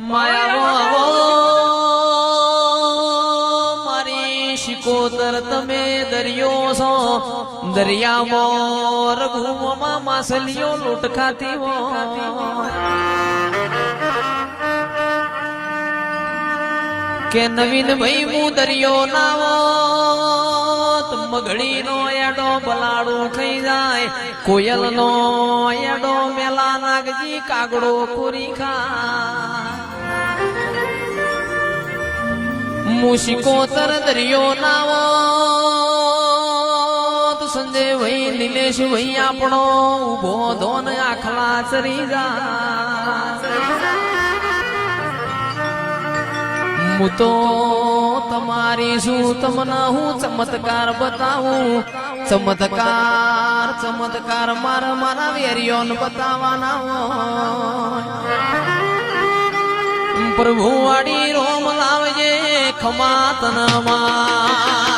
માયા મારી શિકોતર તમે દરિયો છો દરિયામાં રઘુમાં માછલીઓ લૂંટ ખાતી હોય કે નવીન ભાઈ હું દરિયો ના મગડી નો એડો બલાડું ખાઈ જાય કોયલ નો એડો મેલા નાગજી કાગડો પૂરી ખા મુશિકોતર દરિયો ના સંજય ભાઈ નિલેશ ભાઈ આપણો ઉભો ધોન આખલા ચરી જા હું તો તમારી શું તમને હું ચમત્કાર બતાવું ચમત્કાર મારા વેરિયોન બતાવવાના પ્રભુ વાડી રોમ લાવજે ખમાતનમાં